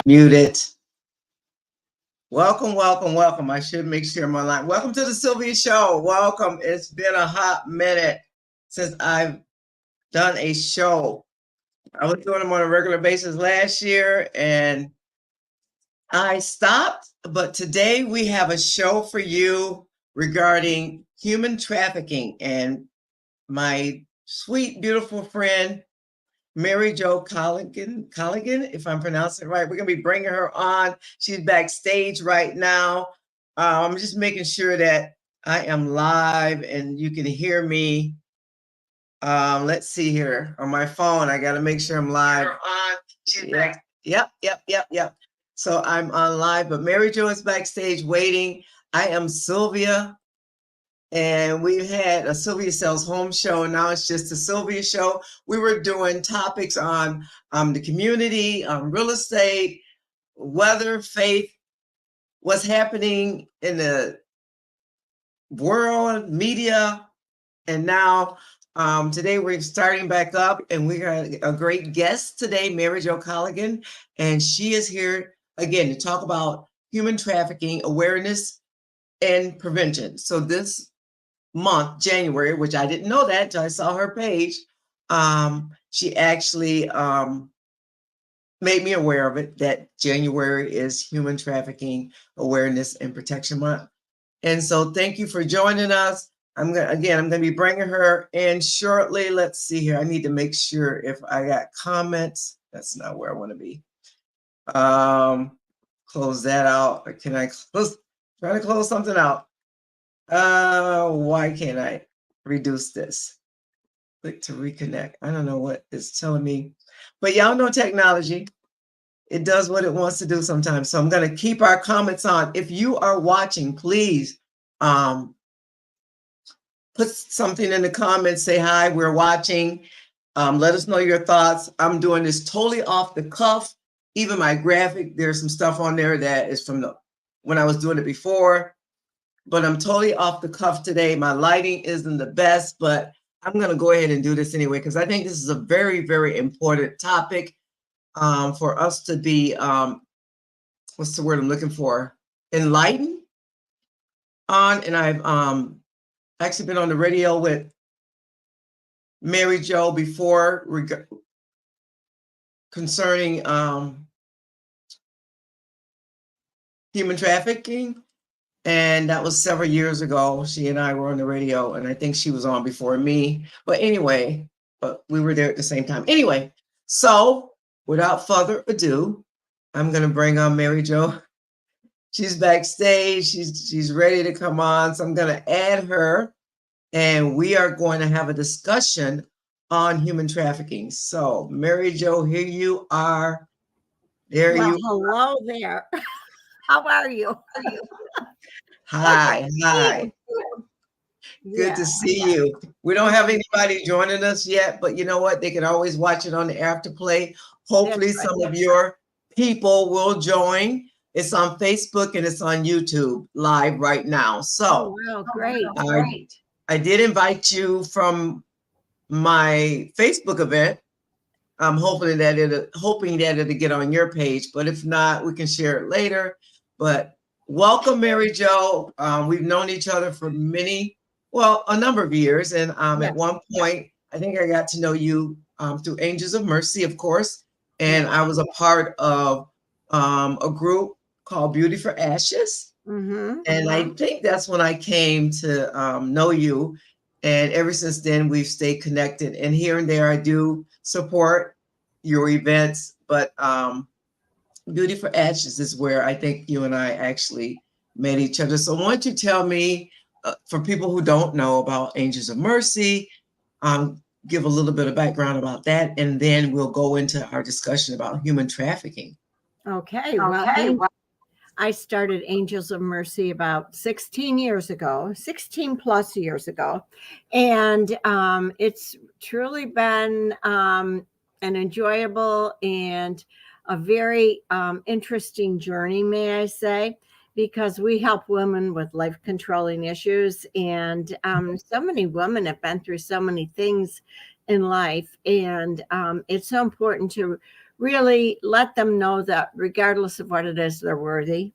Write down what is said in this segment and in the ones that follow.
Muted. Welcome, welcome, welcome. I should make sure I'm online. Welcome to the Sylvia Show. Welcome. It's been a hot minute since I've done a show. I was doing them on a regular basis last year and I stopped, but today we have a show for you regarding human trafficking. And my sweet, beautiful friend, Mary Jo Colligan, if I'm pronouncing it right. We're going to be bringing her on. She's backstage right now. I'm just making sure that I am live and you can hear me. Let's see here on my phone. I got to make sure I'm live. Yep. So I'm on live, but Mary Jo is backstage waiting. I am Sylvia. And we had a Sylvia Sells Home show. Now it's just a Sylvia show. We were doing topics on the community, real estate, weather, faith, what's happening in the world, media. And now today we're starting back up and we got a great guest today, Mary Jo Colligan. And she is here again to talk about human trafficking awareness and prevention. So this month, January, which I didn't know that until I saw her page. She actually made me aware of it, that January is Human Trafficking Awareness and Protection Month. And so thank you for joining us. I'm going to be bringing her in shortly. Let's see here. I need to make sure if I got comments. That's not where I want to be. Close that out. Or can I try to close something out? Why can't I reduce this? Click to reconnect. I don't know what it's telling me, but y'all know technology. It does what it wants to do sometimes. So I'm going to keep our comments on. If you are watching, please put something in the comments. Say hi, we're watching. Let us know your thoughts. I'm doing this totally off the cuff. Even my graphic, there's some stuff on there that is from when I was doing it before. But I'm totally off the cuff today. My lighting isn't the best, but I'm going to go ahead and do this anyway, because I think this is a very, very important topic for us to be, what's the word I'm looking for? Enlightened on. And I've actually been on the radio with Mary Jo before concerning human trafficking. And that was several years ago. She and I were on the radio, and I think she was on before me. But anyway, we were there at the same time. Anyway, so without further ado, I'm going to bring on Mary Jo. She's backstage. She's ready to come on. So I'm going to add her, and we are going to have a discussion on human trafficking. So Mary Jo, here you are. Hello there. How are you? Hi. Good to see you. We don't have anybody joining us yet, but you know what? They can always watch it on the afterplay. Hopefully some of your people will join. It's on Facebook and it's on YouTube live right now. So great. I did invite you from my Facebook event. I'm hoping that it'll get on your page, but if not, we can share it later. But welcome, Mary Jo. We've known each other for a number of years. And at one point, I think I got to know you through Angels of Mercy, of course. And I was a part of a group called Beauty for Ashes. And I think that's when I came to know you. And ever since then, we've stayed connected. And here and there, I do support your events. But Beauty for Ashes is where I think you and I actually met each other. So why don't you tell me, for people who don't know about Angels of Mercy, give a little bit of background about that, and then we'll go into our discussion about human trafficking. Okay. I started Angels of Mercy about 16 plus years ago. And it's truly been an enjoyable and a very interesting journey, may I say, because we help women with life controlling issues. And so many women have been through so many things in life. And it's so important to really let them know that regardless of what it is, they're worthy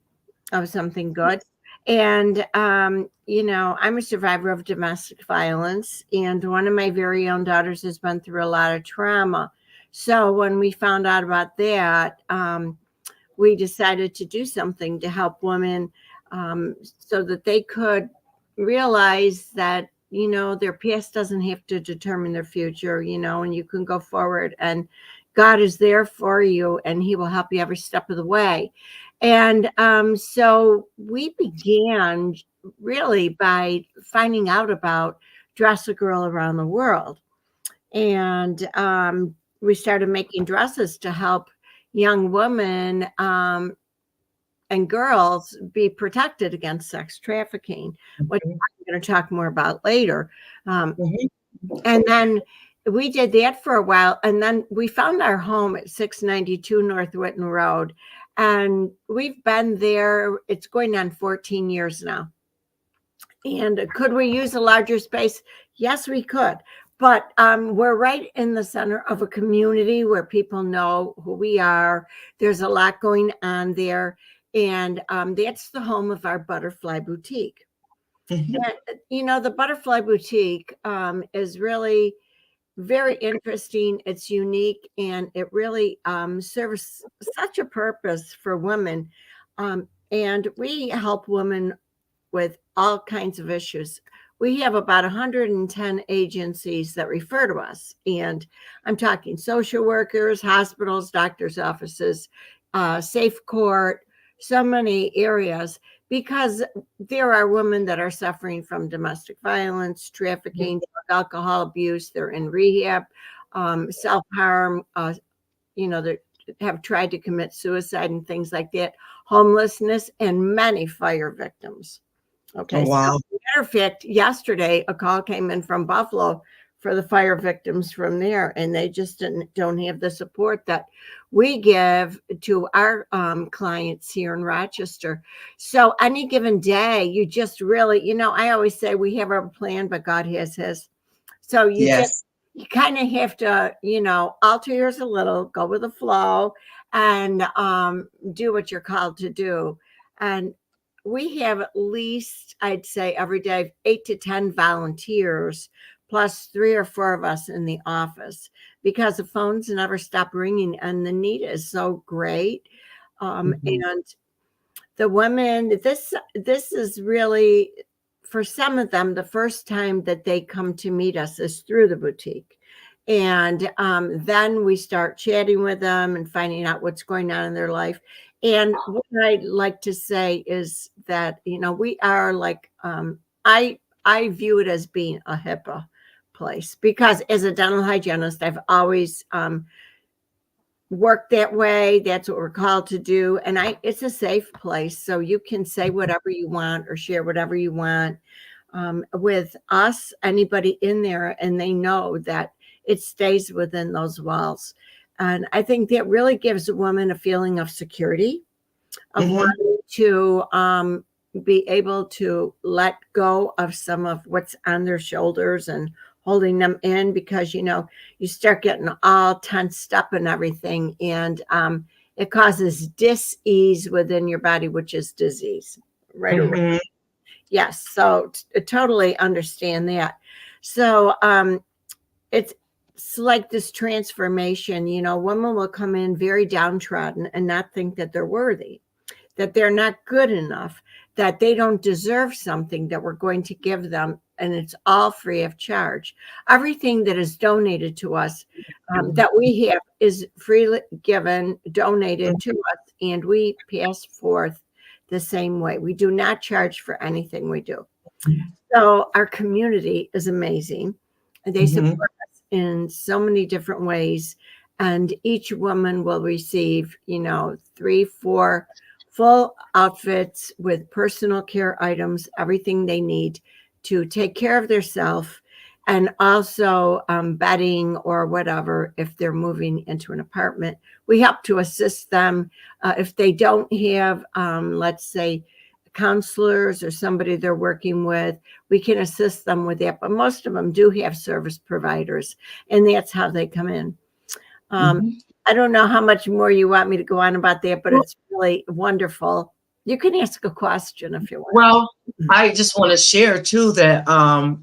of something good. And, I'm a survivor of domestic violence, and one of my very own daughters has been through a lot of trauma. So when we found out about that, we decided to do something to help women, so that they could realize that, their past doesn't have to determine their future, and you can go forward, and God is there for you, and he will help you every step of the way. And so we began really by finding out about Dress a Girl Around the World. And we started making dresses to help young women and girls be protected against sex trafficking, which Mhm. I'm going to talk more about later. Mhm. And then we did that for a while. And then we found our home at 692 North Whitten Road. And we've been there, it's going on 14 years now. And could we use a larger space? Yes, we could. But we're right in the center of a community where people know who we are. There's a lot going on there. And that's the home of our Butterfly Boutique. Mhm. And, the Butterfly Boutique is really very interesting. It's unique, and it really serves such a purpose for women. And we help women with all kinds of issues. We have about 110 agencies that refer to us. And I'm talking social workers, hospitals, doctors' offices, safe court, so many areas, because there are women that are suffering from domestic violence, trafficking, alcohol abuse. They're in rehab, self-harm, that have tried to commit suicide and things like that, homelessness, and many fire victims. Oh, Okay, so wow. matter of fact, yesterday a call came in from Buffalo for the fire victims from there, and they just don't have the support that we give to our clients here in Rochester. So any given day, you just really, I always say we have our plan, but God has his. So Yes. you kind of have to, alter yours a little, go with the flow, and do what you're called to do. And we have at least, I'd say, every day, 8 to 10 volunteers, plus 3 or 4 of us in the office, because the phones never stop ringing, and the need is so great. Mhm. And the women, this is really, for some of them, the first time that they come to meet us is through the boutique. And then we start chatting with them and finding out what's going on in their life. And what I like to say is that, we are like, I view it as being a HIPAA place, because as a dental hygienist, I've always work that way. That's what we're called to do. And it's a safe place. So you can say whatever you want or share whatever you want with us, anybody in there, and they know that it stays within those walls. And I think that really gives a woman a feeling of security, of Mhm. wanting to be able to let go of some of what's on their shoulders and holding them in, because you start getting all tensed up and everything, and it causes dis-ease within your body, which is disease right away. Mhm. Yes, so totally understand that. So it's like this transformation. Women will come in very downtrodden and not think that they're worthy, that they're not good enough, that they don't deserve something that we're going to give them. And it's all free of charge. Everything that is donated to us, that we have, is freely given, donated to us, and we pass forth the same way. We do not charge for anything we do. So our community is amazing. They Mhm. support us in so many different ways. And each woman will receive, 3, 4 full outfits with personal care items, everything they need to take care of themselves, and also bedding or whatever if they're moving into an apartment. We help to assist them if they don't have, let's say, counselors or somebody they're working with. We can assist them with that, but most of them do have service providers, and that's how they come in. Mhm. I don't know how much more you want me to go on about that, but it's really wonderful. You can ask a question if you want. Well, I just want to share too that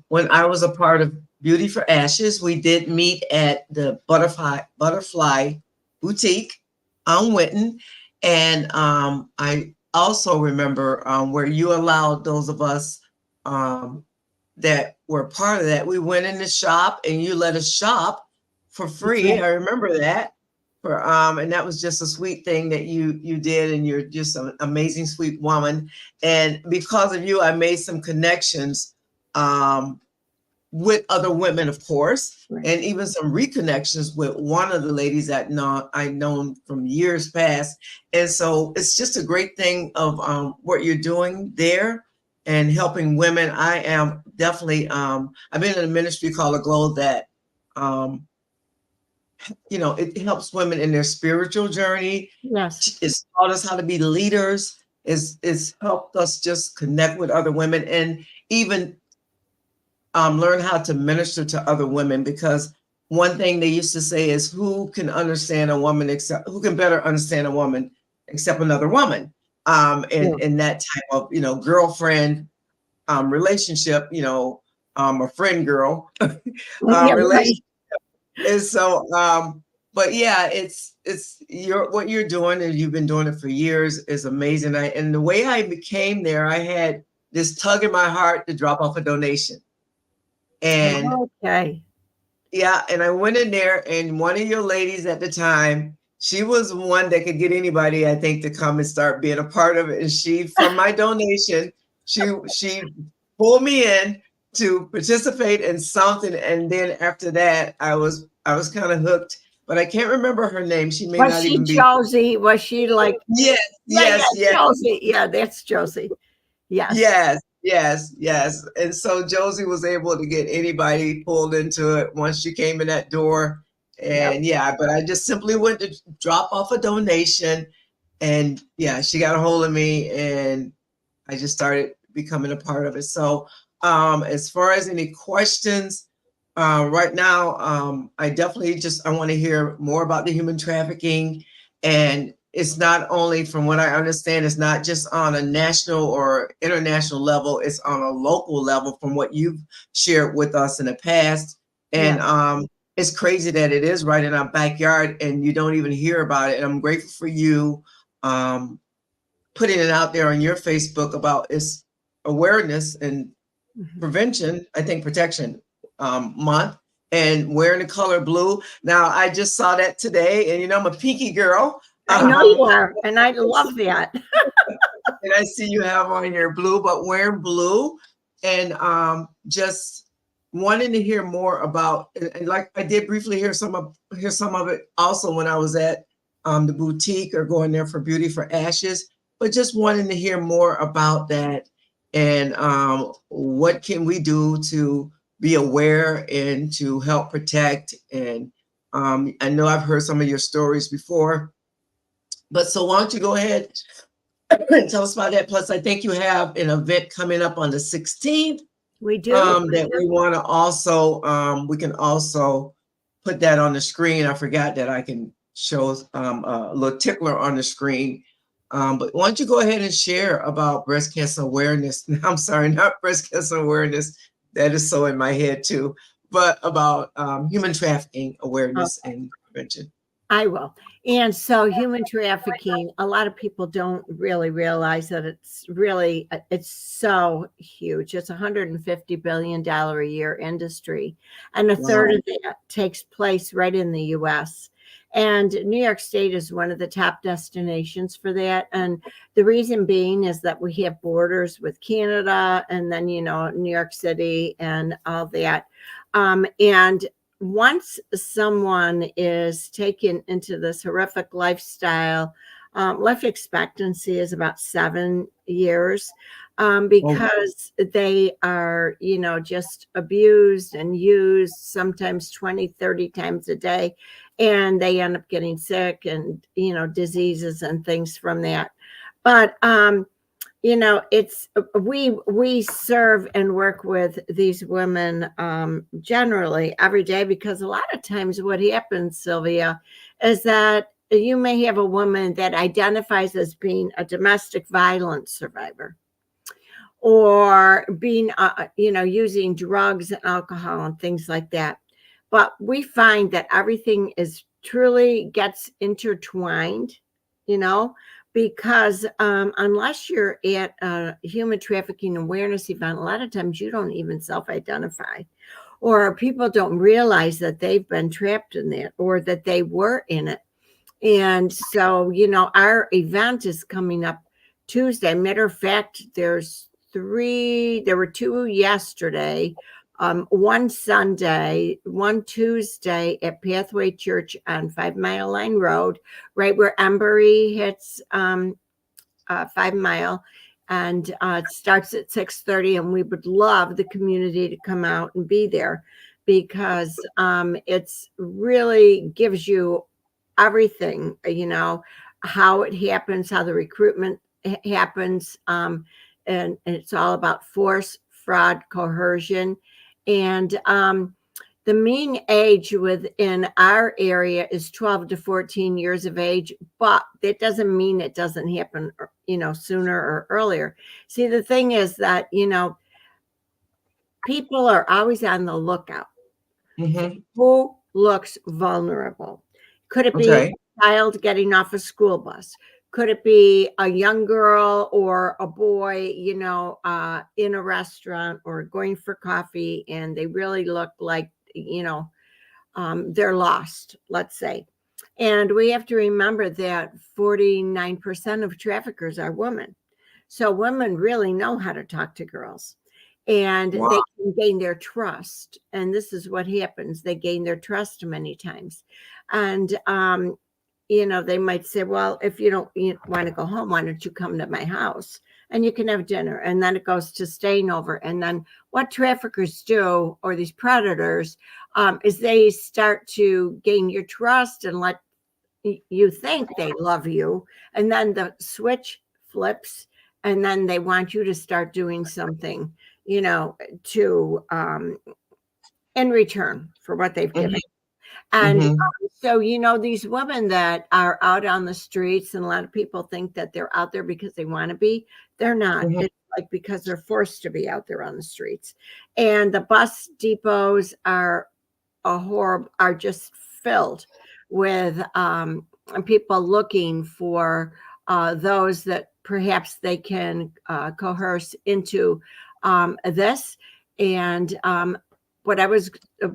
when I was a part of Beauty for Ashes, we did meet at the Butterfly Boutique on Winton, and I also remember where you allowed those of us that were part of that. We went in the shop and you let us shop for free. I remember that. For and that was just a sweet thing that you did, and you're just an amazing, sweet woman. And because of you, I made some connections with other women, of course, and even some reconnections with one of the ladies that I known from years past. And so it's just a great thing of what you're doing there and helping women. I am definitely I've been in a ministry called A Glow that it helps women in their spiritual journey. Yes. It's taught us how to be leaders. It's helped us just connect with other women and even learn how to minister to other women, because one thing they used to say is who can understand a woman except who can better understand a woman except another woman. In that type of, girlfriend relationship, a friend girl relationship. And so, but yeah, it's what you're doing, and you've been doing it for years, is amazing. And the way I became there, I had this tug in my heart to drop off a donation. And yeah, and I went in there, and one of your ladies at the time, she was one that could get anybody, I think, to come and start being a part of it. And she, from my donation, she pulled me in to participate in something. And then after that, I was kind of hooked, but I can't remember her name. She may not even be Josie. Was she like? Yes. Josie. Yeah, that's Josie. Yes. And so Josie was able to get anybody pulled into it once she came in that door. And but I just simply went to drop off a donation, and she got a hold of me, and I just started becoming a part of it. So as far as any questions, right now, I definitely I want to hear more about the human trafficking. And it's not only, from what I understand, it's not just on a national or international level, it's on a local level from what you've shared with us in the past. And it's crazy that it is right in our backyard and you don't even hear about it. And I'm grateful for you putting it out there on your Facebook about its awareness and prevention, I think protection month, and wearing the color blue. Now, I just saw that today, and I'm a pinky girl. I know you are, and I love that. And I see you have on your blue, but wearing blue, and just wanting to hear more about, and like I did briefly hear some of it also when I was at the boutique or going there for Beauty for Ashes, but just wanting to hear more about that and what can we do to be aware and to help protect. And I know I've heard some of your stories before, but so why don't you go ahead and tell us about that. Plus, I think you have an event coming up on the 16th. We do. That we want to also, we can also put that on the screen. I forgot that I can show a little tickler on the screen. But why don't you go ahead and share about breast cancer awareness? I'm sorry, not breast cancer awareness. That is so in my head too, but about human trafficking awareness and prevention. I will. And so human trafficking, a lot of people don't really realize that it's so huge. It's $150 billion a year industry. And a third of that takes place right in the US. And New York State is one of the top destinations for that. And the reason being is that we have borders with Canada and then, New York City and all that. And once someone is taken into this horrific lifestyle, life expectancy is about 7 years because they are, just abused and used sometimes 20, 30 times a day. And they end up getting sick and, diseases and things from that. But it's we serve and work with these women generally every day, because a lot of times what happens, Sylvia, is that you may have a woman that identifies as being a domestic violence survivor, or being using drugs and alcohol and things like that. But we find that everything is truly gets intertwined, you know, because unless you're at a human trafficking awareness event, a lot of times you don't even self-identify, or people don't realize that they've been trapped in that, or that they were in it. And so, our event is coming up Tuesday. Matter of fact, there were two yesterday, one Sunday, one Tuesday at Pathway Church on 5 Mile Line Road, right where Embury hits 5 Mile. And it starts at 6:30, and we would love the community to come out and be there, because it's really gives you everything, how it happens, how the recruitment happens. And it's all about force, fraud, coercion. And the mean age within our area is 12 to 14 years of age, but that doesn't mean it doesn't happen, sooner or earlier. See, the thing is that, people are always on the lookout. Mm-hmm. Who looks vulnerable? Could it be Okay. a child getting off a school bus? Could it be a young girl or a boy, in a restaurant or going for coffee, and they really look like, they're lost, let's say. And we have to remember that 49% of traffickers are women. So women really know how to talk to girls, and Wow. they can gain their trust. And this is what happens. They gain their trust many times. And, they might say, well, if you don't want to go home, why don't you come to my house and you can have dinner? And then it goes to staying over. And then what traffickers do, or these predators, is they start to gain your trust and let you think they love you. And then the switch flips, and then they want you to start doing something, to in return for what they've given. And Mm-hmm. so, these women that are out on the streets, and a lot of people think that they're out there because they want to be, they're not. Mm-hmm. It's like because they're forced to be out there on the streets. And the bus depots are are just filled with people looking for those that perhaps they can coerce into this. And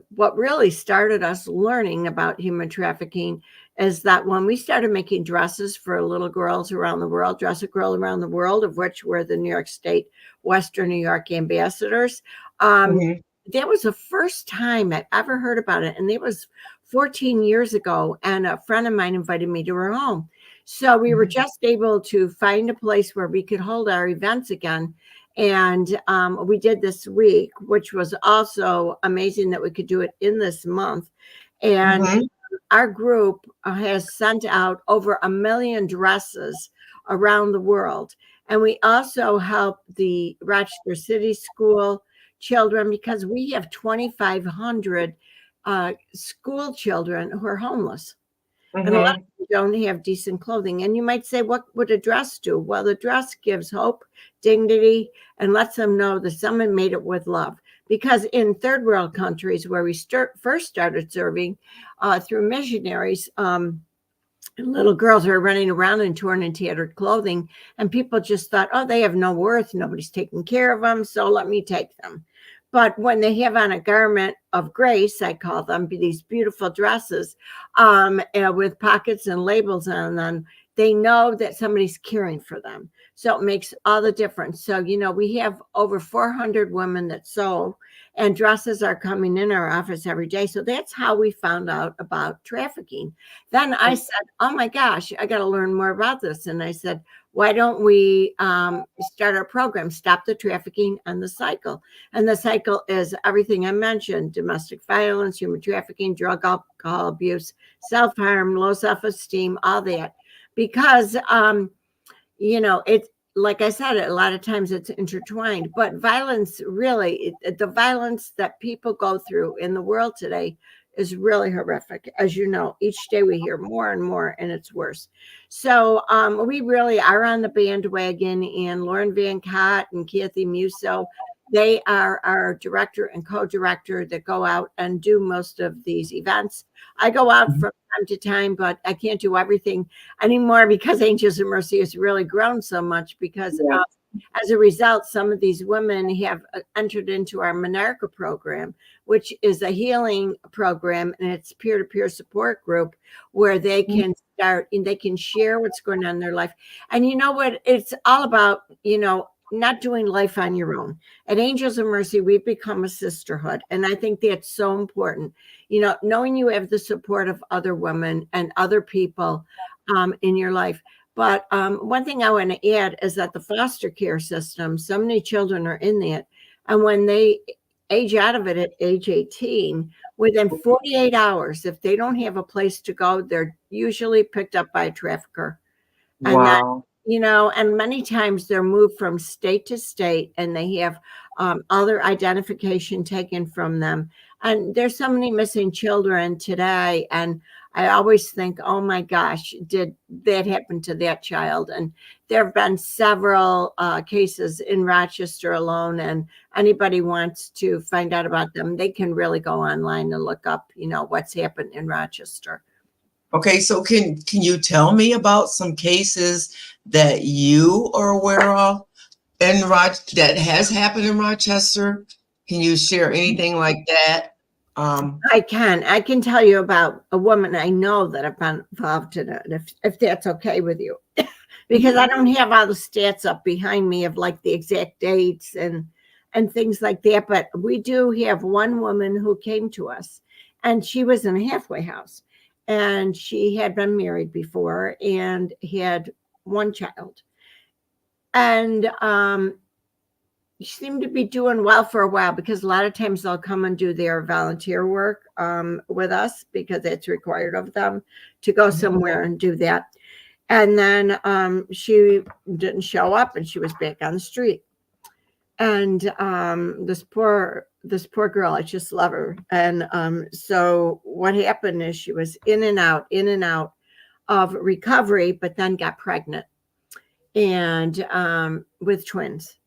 what really started us learning about human trafficking is that when we started making dresses for little girls around the world, Dress a Girl Around the World, of which we're the New York State, Western New York ambassadors. Mm-hmm. That was the first time I ever heard about it. And it was 14 years ago. And a friend of mine invited me to her home. So we were just able to find a place where we could hold our events again. And we did this week, which was also amazing that we could do it in this month. And Mm-hmm. our group has sent out over 1 million dresses around the world. And we also help the Rochester City School children, because we have 2,500 school children who are homeless. And a lot of them don't have decent clothing. And you might say, what would a dress do? Well, the dress gives hope, dignity, and lets them know that someone made it with love. Because in third world countries where we first started serving through missionaries, little girls are running around in torn and tattered clothing, and people just thought, oh, they have no worth. Nobody's taking care of them, so let me take them. But when they have on a garment of grace, I call them, these beautiful dresses with pockets and labels on them, they know that somebody's caring for them. So it makes all the difference. So, we have over 400 women that sew, and dresses are coming in our office every day. So that's how we found out about trafficking. Then I said, oh my gosh, I got to learn more about this. And I said, why don't we start our program, Stop the Trafficking and the Cycle? And the cycle is everything I mentioned: domestic violence, human trafficking, drug, alcohol abuse, self-harm, low self-esteem, all that. Because, like I said, a lot of times it's intertwined, but violence really, the violence that people go through in the world today is really horrific. As you know, each day we hear more and more, and it's worse. So we really are on the bandwagon, and Lauren Van Cott and Kathy Musso, they are our director and co-director that go out and do most of these events. I go out from time to time, but I can't do everything anymore because Angels of Mercy has really grown so much because as a result, some of these women have entered into our Monarcha program, which is a healing program, and it's peer-to-peer support group where they can start and they can share what's going on in their life. And you know what? It's all about, not doing life on your own. At Angels of Mercy, we've become a sisterhood. And I think that's so important. Knowing you have the support of other women and other people in your life. But one thing I want to add is that the foster care system, so many children are in that. And when they age out of it at age 18, within 48 hours, if they don't have a place to go, they're usually picked up by a trafficker. Wow. And many times they're moved from state to state, and they have other identification taken from them. And there's so many missing children today. And I always think, oh my gosh, did that happen to that child? And there have been several cases in Rochester alone. And anybody wants to find out about them, they can really go online and look up, what's happened in Rochester. Okay, so can you tell me about some cases that you are aware of that has happened in Rochester? Can you share anything like that? I can tell you about a woman I know that I've been involved in it, if that's okay with you, because I don't have all the stats up behind me of like the exact dates and things like that. But we do have one woman who came to us, and she was in a halfway house. And she had been married before and had one child. And she seemed to be doing well for a while, because a lot of times they'll come and do their volunteer work with us, because it's required of them to go somewhere and do that. And then she didn't show up, and she was back on the street. And this poor girl, I just love her. And so what happened is she was in and out of recovery, but then got pregnant and with twins.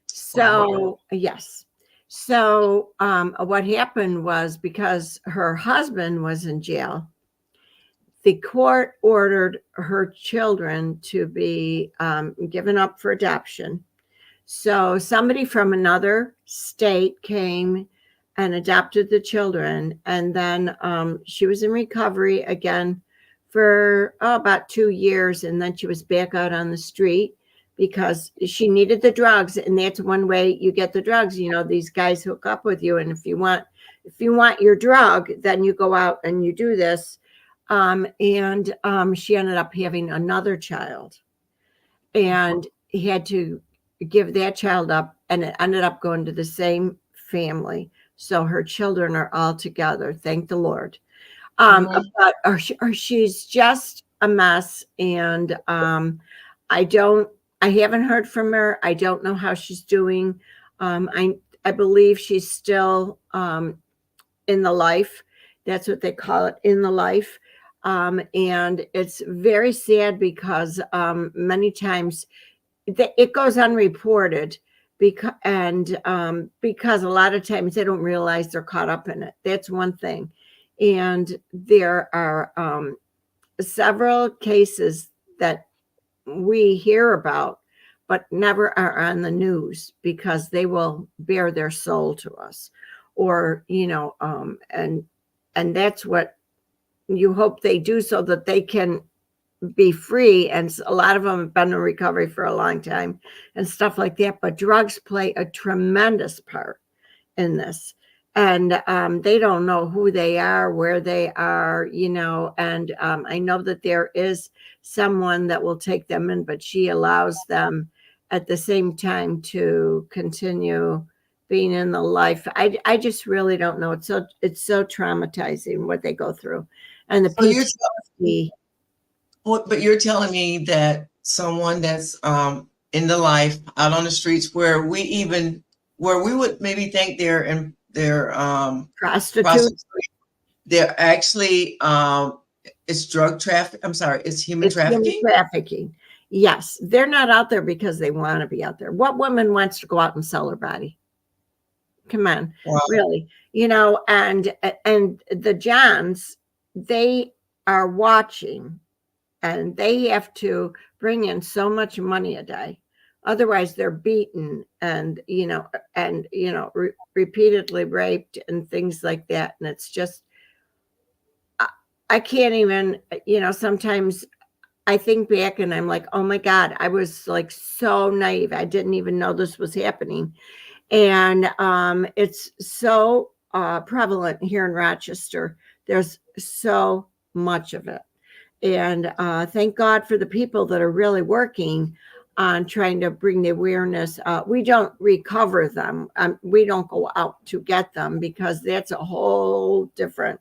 So yes. So what happened was, because her husband was in jail, the court ordered her children to be given up for adoption. So somebody from another state came and adopted the children. And then she was in recovery again for about 2 years. And then she was back out on the street because she needed the drugs. And that's one way you get the drugs. These guys hook up with you. And if you want your drug, then you go out and you do this. And she ended up having another child and had to give that child up, and it ended up going to the same family. So her children are all together. Thank the Lord. But she's just a mess. And I haven't heard from her. I don't know how she's doing. I believe she's still in the life. That's what they call it, in the life. And it's very sad because many times it goes unreported because a lot of times they don't realize they're caught up in it. That's one thing. And there are several cases that we hear about, but never are on the news, because they will bare their soul to us, or, and that's what you hope they do, so that they can be free. And a lot of them have been in recovery for a long time and stuff like that. But drugs play a tremendous part in this. And they don't know who they are, where they are, and I know that there is someone that will take them in, but she allows them at the same time to continue being in the life. I just really don't know. It's so traumatizing what they go through. And the PTSD. But you're telling me that someone that's in the life out on the streets where we would maybe think they're Prostitute. prostitutes. They're actually it's drug traffic. I'm sorry, it's human It's human trafficking. trafficking. Yes, they're not out there because they want to be out there. What woman wants to go out and sell her body? Come on, Wow. really? And the Johns, they are watching, and they have to bring in so much money a day. Otherwise, they're beaten and repeatedly raped and things like that. And it's just, I can't even. Sometimes I think back and I'm like, oh my God, I was like so naive. I didn't even know this was happening. And it's so prevalent here in Rochester. There's so much of it. And thank God for the people that are really working on trying to bring the awareness. We don't recover them. We don't go out to get them because that's a whole different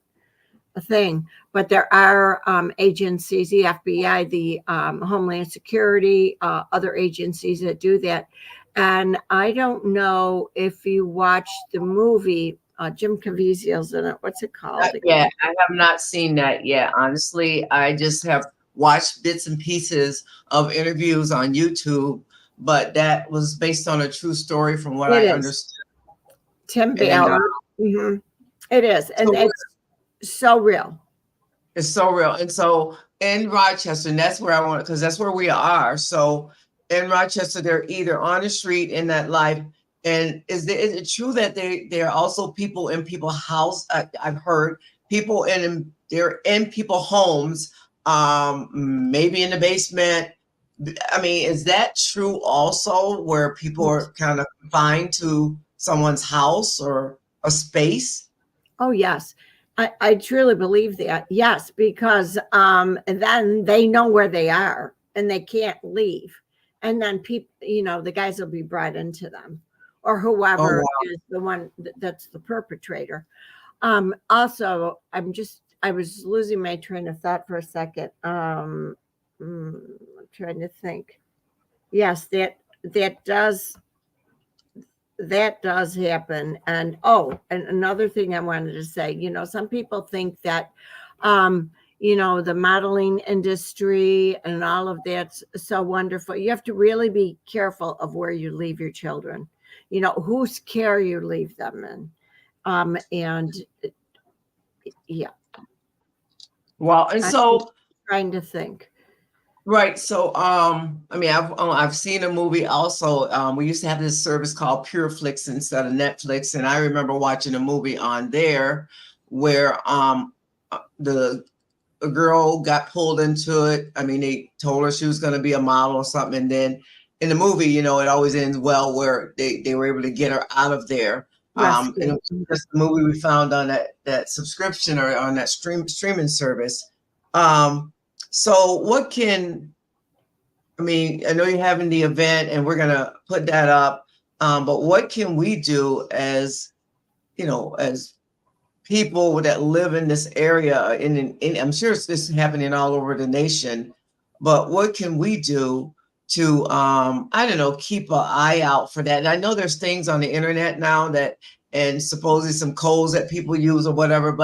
thing. But there are agencies, the FBI, the Homeland Security, other agencies that do that. And I don't know if you watched the movie, Jim Caviezel's in it. What's it called? Yeah, I have not seen that yet. Honestly, I just have watched bits and pieces of interviews on YouTube, but that was based on a true story from what I understood. Tim Ballard. It is. And it's so real. It's so real. And so in Rochester, and that's where I want, because that's where we are. So in Rochester, they're either on the street in that life. And is it true that there are also people in people's house? I've heard people they're in people's homes, maybe in the basement. I mean, is that true also, where people are kind of confined to someone's house or a space? Oh, yes. I truly believe that. Yes, because then they know where they are and they can't leave. And then people, the guys will be brought into them, or whoever is the one that's the perpetrator. Also, I was losing my train of thought for a second. I'm trying to think. Yes, that does happen. And another thing I wanted to say, some people think that the modeling industry and all of that's so wonderful. You have to really be careful of where you leave your children, whose care you leave them in. And yeah. Wow. And so trying to think. Right. So, I mean, I've seen a movie also. We used to have this service called PureFlix instead of Netflix, and I remember watching a movie on there where a girl got pulled into it. I mean, they told her she was going to be a model or something, and then in the movie, it always ends well where they were able to get her out of there. And it was just the movie we found on that subscription or on that streaming service. So what I know you're having the event and we're going to put that up. But what can we do as people that live in this area? And I'm sure this is happening all over the nation, but what can we do to, keep an eye out for that? And I know there's things on the internet now and supposedly some codes that people use or whatever,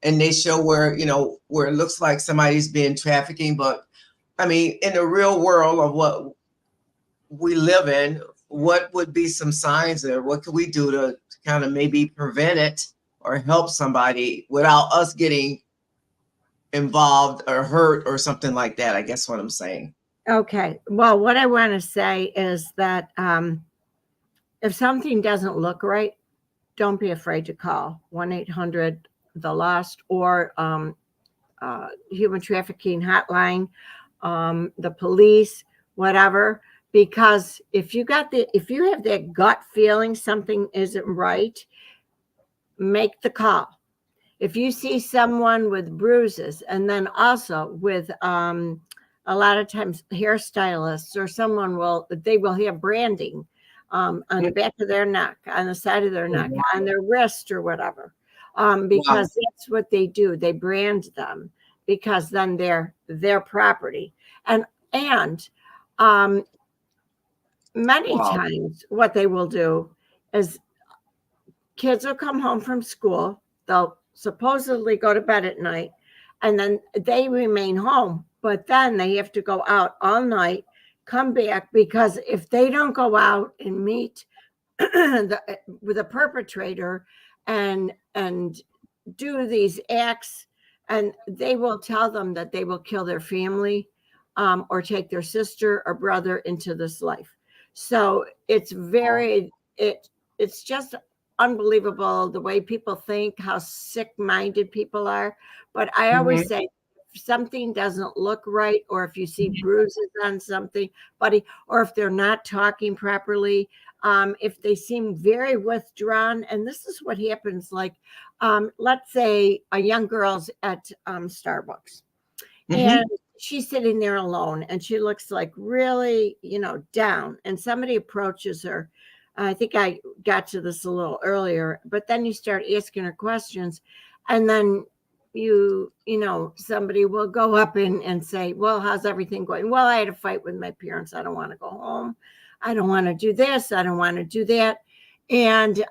and they show where it looks like somebody's being trafficking. But I mean, in the real world of what we live in, what would be some signs there? What could we do to kind of maybe prevent it or help somebody without us getting involved or hurt or something like that? I guess what I'm saying. Okay. Well, what I want to say is that if something doesn't look right, don't be afraid to call 1-800-THE-LOST or human trafficking hotline, the police, whatever. Because if you have that gut feeling something isn't right, make the call. If you see someone with bruises, and then also with a lot of times hairstylists or someone will have branding on the back of their neck, on the side of their neck, on their wrist or whatever, because that's what they do. They brand them because then they're their property. And Many times what they will do is kids will come home from school. They'll supposedly go to bed at night and then they remain home. But then they have to go out all night, come back, because if they don't go out and meet with a perpetrator and do these acts, and they will tell them that they will kill their family, or take their sister or brother into this life. So it's it's just unbelievable the way people think, how sick-minded people are. But I always say, if something doesn't look right, or if you see bruises on something, buddy, or if they're not talking properly, if they seem very withdrawn, and this is what happens, like, let's say a young girl's at Starbucks, and she's sitting there alone, and she looks like really, down, and somebody approaches her. I think I got to this a little earlier, but then you start asking her questions, and then somebody will go up and say, well, how's everything going? Well, I had a fight with my parents. I don't want to go home. I don't want to do this. I don't want to do that. And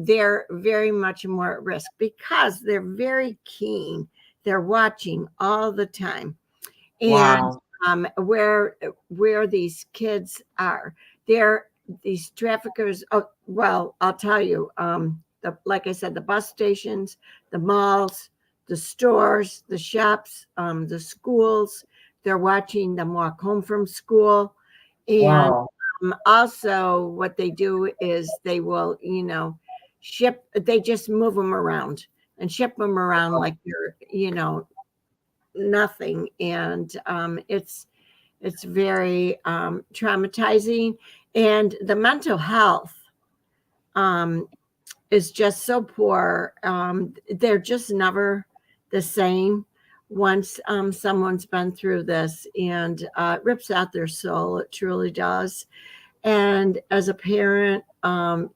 they're very much more at risk because they're very keen. They're watching all the time. And where these kids are, these traffickers. Oh, well, I'll tell you, like I said, the bus stations, the malls, the stores, the shops, the schools, they're watching them walk home from school. And also what they do is they will, they just move them around and ship them around like they're, nothing. And it's very traumatizing. And the mental health is just so poor. They're just never the same once someone's been through this, and it rips out their soul. It truly does. And as a parent,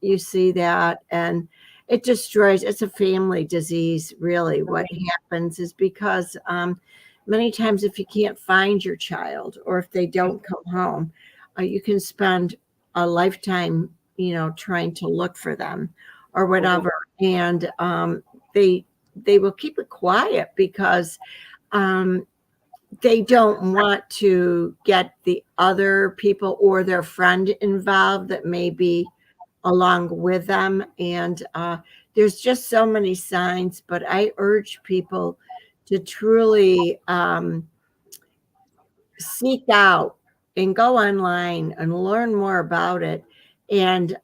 you see that, and it destroys. It's a family disease, really. What happens is because many times if you can't find your child, or if they don't come home, you can spend a lifetime, trying to look for them or whatever. And they will keep it quiet because they don't want to get the other people or their friend involved that may be along with them. And there's just so many signs, but I urge people to truly seek out and go online and learn more about it, and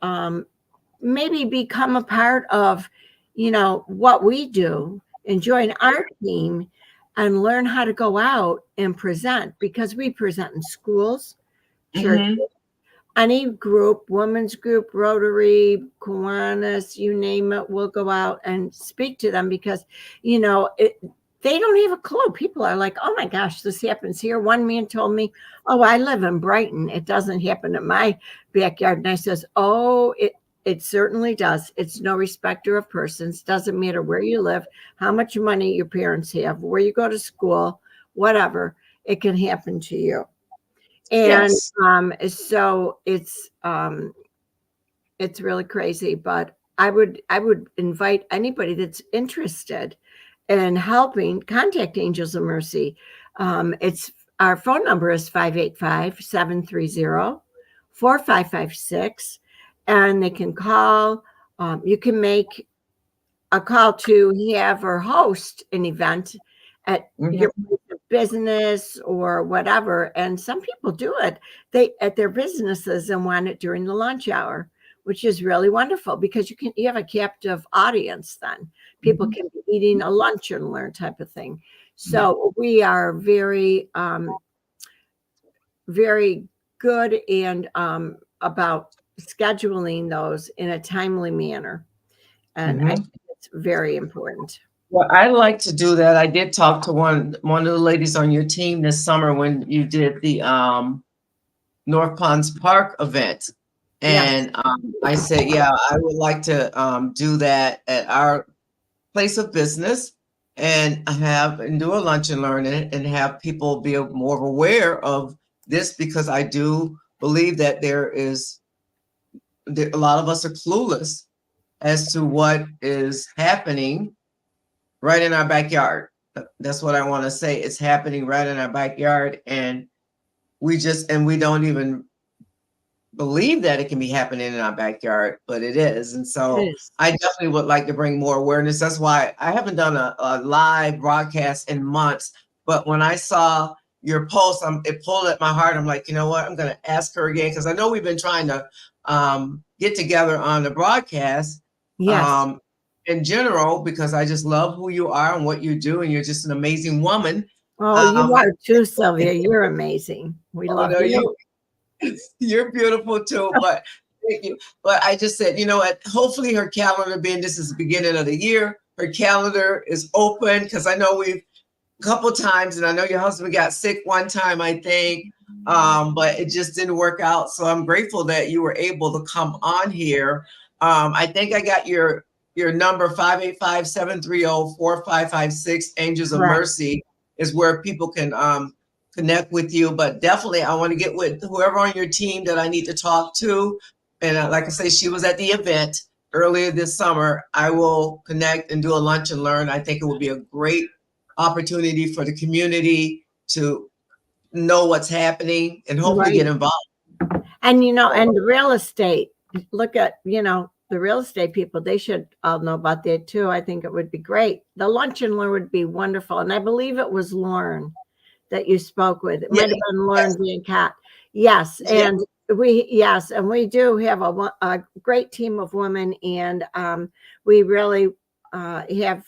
maybe become a part of, what we do, and join our team and learn how to go out and present, because we present in schools, churches, any group, women's group, Rotary, Kiwanis, you name it, we'll go out and speak to them because, they don't have a clue. People are like, oh my gosh, this happens here. One man told me, oh, I live in Brighton. It doesn't happen in my backyard. And I says, oh, it certainly does. It's no respecter of persons. Doesn't matter where you live, how much money your parents have, where you go to school, whatever, it can happen to you. And so it's really crazy, but I would invite anybody that's interested in helping, contact Angels of Mercy. It's our phone number is 585-730-4556, and they can call. You can make a call to have or host an event at your business or whatever. And some people do it at their businesses and want it during the lunch hour, which is really wonderful because you have a captive audience then. People can be eating a lunch and learn type of thing. So we are very, very good and about scheduling those in a timely manner. And I think it's very important. Well, I like to do that. I did talk to one of the ladies on your team this summer when you did the North Ponds Park event. And I said, yeah, I would like to do that at our place of business and do a lunch and learn and have people be more aware of this because I do believe that a lot of us are clueless as to what is happening right in our backyard. That's what I want to say. It's happening right in our backyard, and we don't even believe that it can be happening in our backyard, but it is. And so I definitely would like to bring more awareness. That's why I haven't done a live broadcast in months. But when I saw your post, it pulled at my heart. I'm like, you know what? I'm going to ask her again, because I know we've been trying to get together on the broadcast. Yes. In general, because I just love who you are and what you do, and you're just an amazing woman. Oh, you are too, Sylvia. You're amazing. We love you. You're beautiful too, but thank you. But I just said, hopefully her calendar, being this is the beginning of the year, her calendar is open, because I know we've a couple times, and I know your husband got sick one time, I think, but it just didn't work out. So I'm grateful that you were able to come on here. I think I got your number, 585-730-4556. Angels of Mercy is where people can connect with you. But definitely I want to get with whoever on your team that I need to talk to. And like I say, she was at the event earlier this summer. I will connect and do a lunch and learn. I think it would be a great opportunity for the community to know what's happening and hopefully get involved. And, and the real estate, look at, the real estate people, they should all know about that too. I think it would be great. The lunch and learn would be wonderful. And I believe it was Lauren that you spoke with. It might have been Lauren being Kat. Yes. And we do have a great team of women, and we really have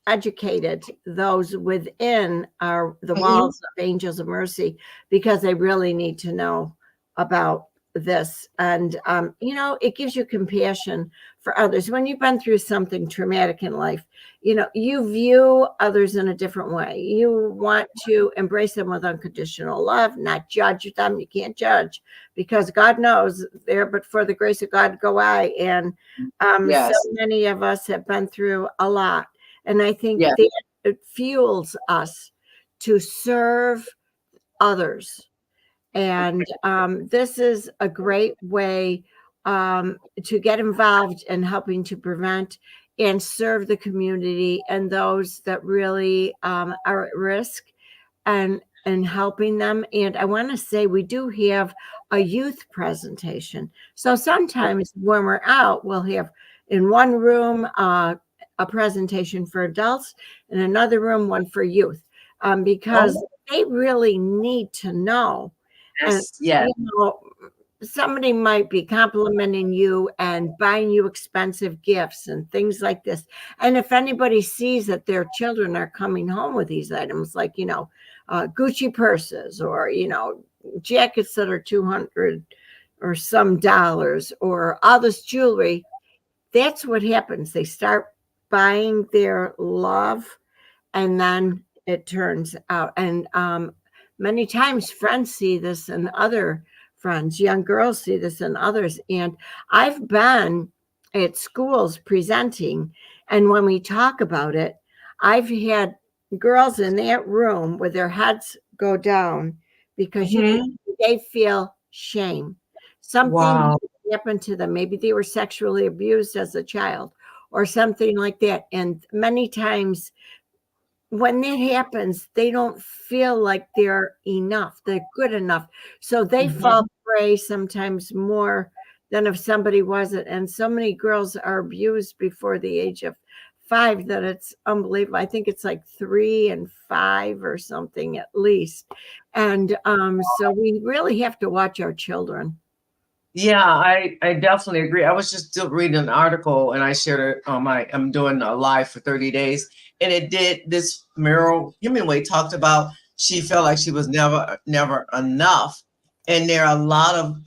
educated those within the walls of Angels of Mercy, because they really need to know about this. And it gives you compassion for others when you've been through something traumatic in life. You view others in a different way. You want to embrace them with unconditional love, not judge them. You can't judge, because God knows there, but for the grace of God go I. And so many of us have been through a lot. And I think that it fuels us to serve others. And this is a great way to get involved in helping to prevent and serve the community and those that really are at risk, and helping them. And I want to say we do have a youth presentation. So sometimes when we're out, we'll have in one room a presentation for adults, in another room one for youth, because they really need to know. Somebody might be complimenting you and buying you expensive gifts and things like this. And if anybody sees that their children are coming home with these items, like, Gucci purses, or, jackets that are $200 or some dollars, or all this jewelry, that's what happens. They start buying their love, and then it turns out. And many times friends see this in other friends, young girls see this in others. And I've been at schools presenting, and when we talk about it, I've had girls in that room with their heads go down because they feel shame. Something happened to them. Maybe they were sexually abused as a child or something like that. And many times when that happens, they don't feel like they're enough, they're good enough. So they fall prey sometimes more than if somebody wasn't. And so many girls are abused before the age of 5 that it's unbelievable. I think it's like 3 and 5 or something at least. And so we really have to watch our children. Yeah, I definitely agree. I was just reading an article, and I shared it on I'm doing a live for 30 days. And this Meryl Hemingway talked about, she felt like she was never enough. And there are a lot of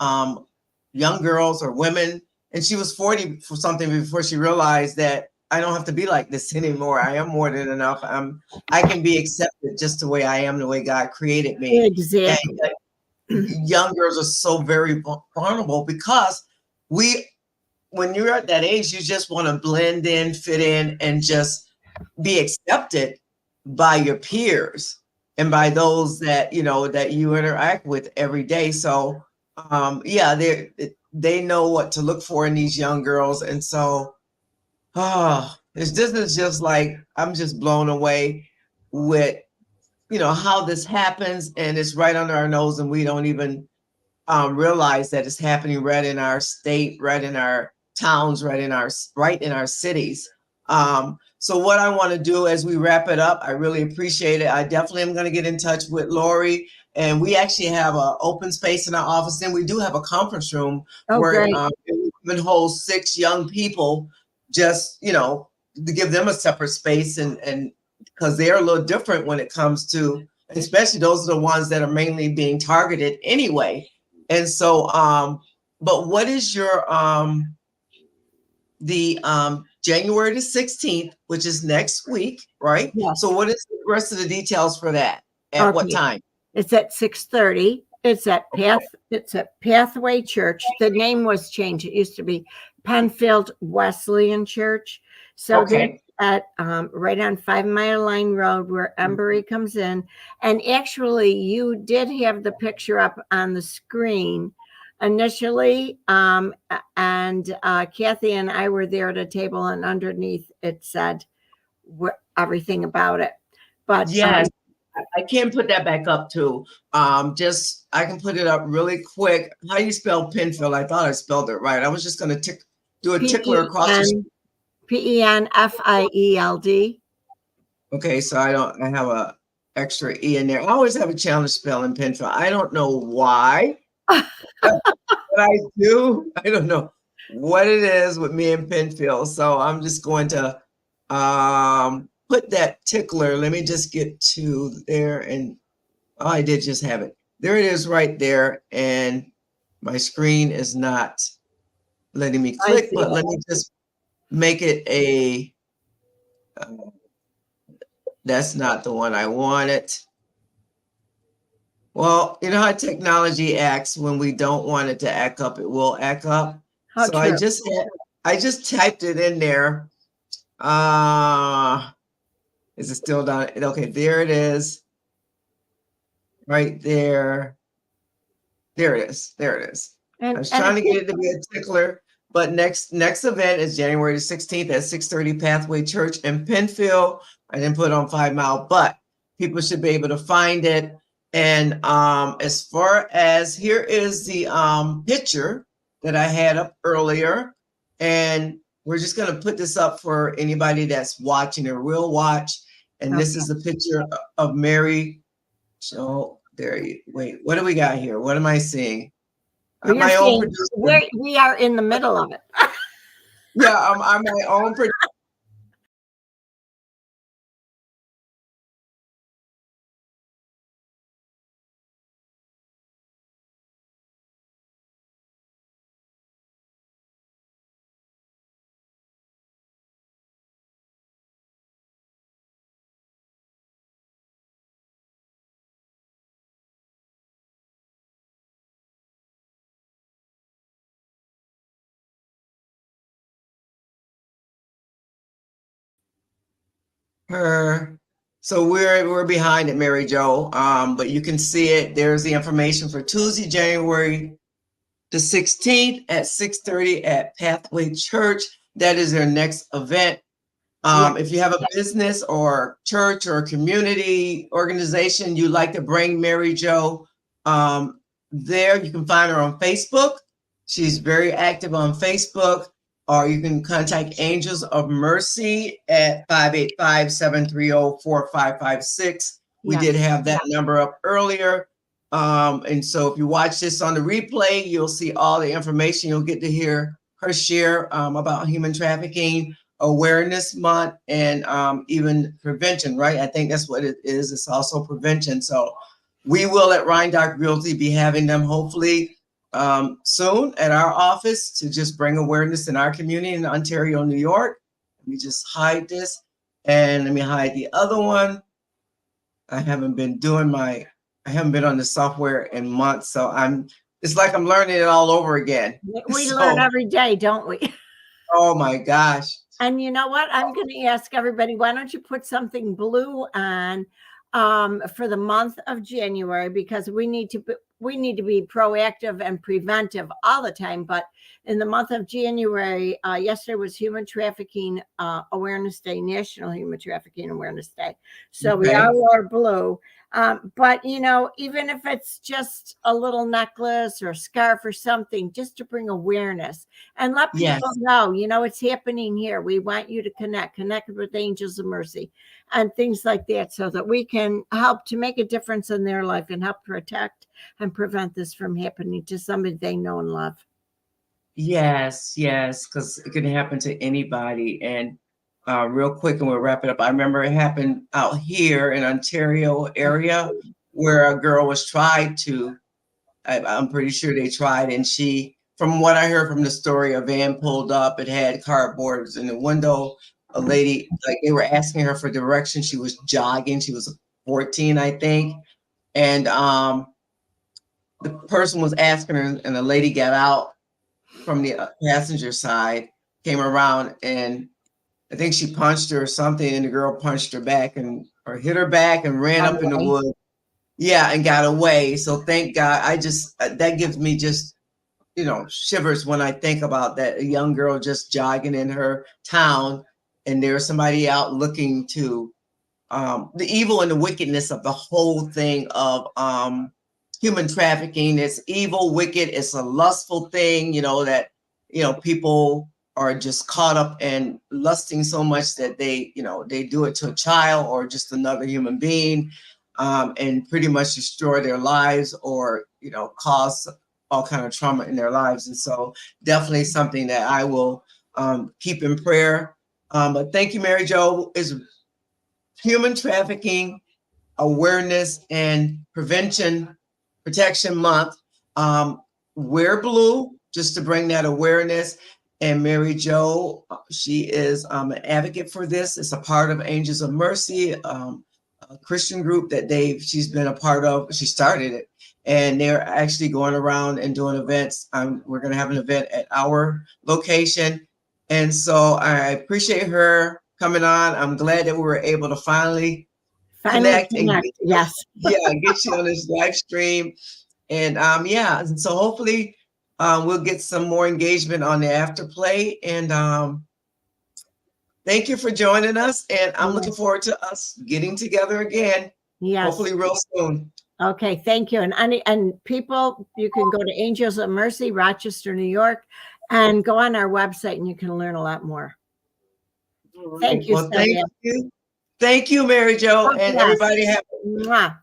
young girls or women, and she was 40 for something before she realized that I don't have to be like this anymore. I am more than enough. I can be accepted just the way I am, the way God created me. Exactly. And young girls are so very vulnerable, because when you're at that age, you just want to blend in, fit in, and just be accepted by your peers. and by those that, that you interact with every day. So, yeah, they know what to look for in these young girls. And so, this is just like, I'm just blown away with, how this happens, and it's right under our nose, and we don't even realize that it's happening right in our state, right in our towns, right in our cities. So what I want to do as we wrap it up, I really appreciate it. I definitely am going to get in touch with Lori, and we actually have an open space in our office, and we do have a conference room where it even holds 6 young people, just to give them a separate space, and because they're a little different when it comes to, especially those are the ones that are mainly being targeted anyway. And so, but what is your the January the 16th, which is next week, right? Yes. So what is the rest of the details for that? At what time? It's at 6:30. It's at Pathway Church. The name was changed. It used to be Penfield Wesleyan Church. So they're at right on 5 Mile Line Road where Embry comes in. And actually, you did have the picture up on the screen initially, and Kathy and I were there at a table, and underneath it said everything about it. But yes, I can put that back up too. Just I can put it up really quick. How do you spell Penfield? I thought I spelled it right. I was just going to do a tickler across the Penfield. Okay, so I have a extra E in there. I always have a challenge spelling Penfield. I don't know why. But I do. I don't know what it is with me and Penfield. So I'm just going to put that tickler. Let me just get to there, and I did just have it. There it is right there, and my screen is not letting me click, but let me just make it a that's not the one I wanted. Well, you know how technology acts when we don't want it to act up, it will act up. So true. I just typed it in there. Is it still down? Okay, there it is. Right there. There it is. There it is. I was trying to get it to be a tickler, but next event is January the 16th at 6:30 Pathway Church in Penfield. I didn't put it on 5 Mile, but people should be able to find it. And as far as here is the picture that I had up earlier, and we're just going to put this up for anybody that's watching or will watch. And this is the picture of Mary. So there you wait. What do we got here? What am I seeing? I'm my own producer. We are in the middle of it. Yeah, I'm my own producer. So we're behind it, Mary Jo. But you can see it. There's the information for Tuesday, January the 16th at 6:30 at Pathway Church. That is their next event. If you have a business or church or community organization you'd like to bring Mary Jo there, you can find her on Facebook. She's very active on Facebook. Or you can contact Angels of Mercy at 585-730-4556. We did have that number up earlier. And so if you watch this on the replay, you'll see all the information. You'll get to hear her share about human trafficking awareness month and even prevention, right? I think that's what it is. It's also prevention. So we will at Reindock Realty be having them hopefully soon at our office to just bring awareness in our community in Ontario, New York. Let me just hide this, and let me hide the other one. I haven't been on the software in months, so it's like I'm learning it all over again. We learn every day, don't we? Oh my gosh. And you know what? I'm going to ask everybody, why don't you put something blue on for the month of January, because we need to be proactive and preventive all the time. But in the month of January, yesterday was Human Trafficking Awareness Day, National Human Trafficking Awareness Day. So we all wore blue. But, you know, even if it's just a little necklace or scarf or something, just to bring awareness and let people know, you know, it's happening here. We want you to connect with Angels of Mercy and things like that, so that we can help to make a difference in their life and help protect and prevent this from happening to somebody they know and love. Yes, because it can happen to anybody. And real quick, and we'll wrap it up. I remember it happened out here in Ontario area where a girl was tried to, I'm pretty sure they tried, and she, from what I heard from the story, a van pulled up, it had cardboards in the window. A lady, like they were asking her for direction. She was jogging. She was 14, I think. And the person was asking her, and the lady got out from the passenger side, came around, and I think she punched her or something, and the girl punched her back or hit her back and ran up in the woods. Yeah, and got away. So thank God. I just, that gives me just, you know, shivers when I think about that. A young girl just jogging in her town, and there's somebody out looking to the evil and the wickedness of the whole thing of human trafficking. It's evil, wicked, it's a lustful thing, you know, that, you know, people are just caught up in lusting so much that they, you know, they do it to a child or just another human being, and pretty much destroy their lives or, you know, cause all kind of trauma in their lives. And so definitely something that I will keep in prayer. But thank you, Mary Jo. Is Human Trafficking Awareness and Protection Month. Wear blue, just to bring that awareness. And Mary Jo, she is an advocate for this. It's a part of Angels of Mercy, a Christian group that she's been a part of. She started it, and they're actually going around and doing events. We're going to have an event at our location. And so I appreciate her coming on. I'm glad that we were able to finally connect. Yes. Get you on this live stream. And and so hopefully we'll get some more engagement on the afterplay. And thank you for joining us. And I'm looking forward to us getting together again. Yes. Hopefully real soon. Okay, thank you. And people, you can go to Angels of Mercy, Rochester, New York, and go on our website and you can learn a lot more. Thank you, Sylvia. Thank you. Thank you, Mary Jo, and everybody God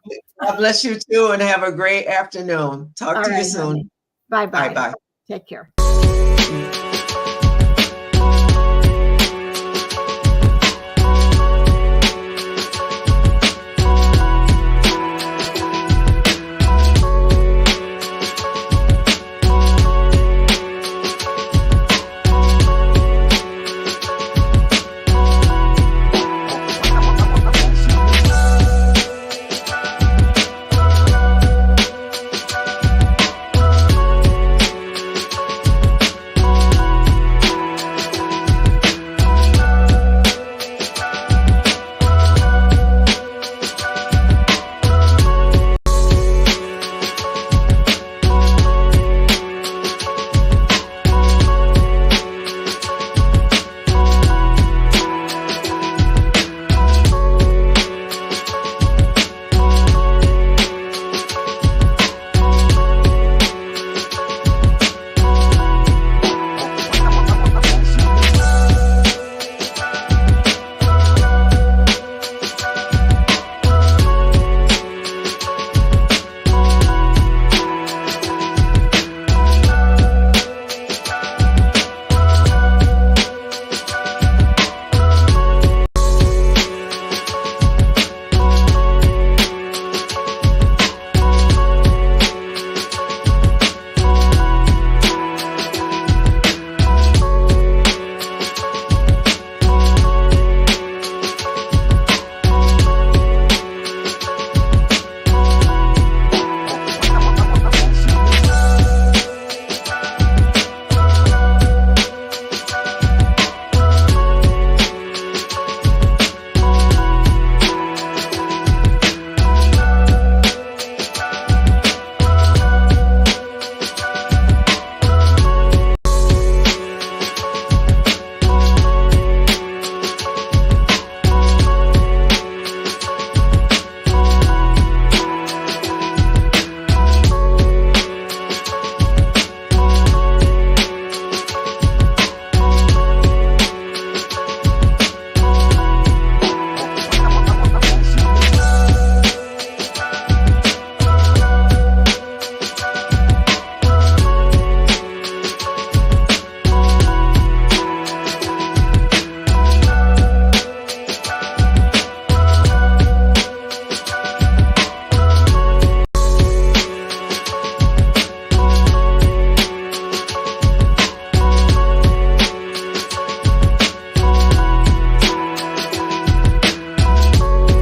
bless you too, and have a great afternoon. Talk to you soon. Bye-bye. Bye-bye. Take care.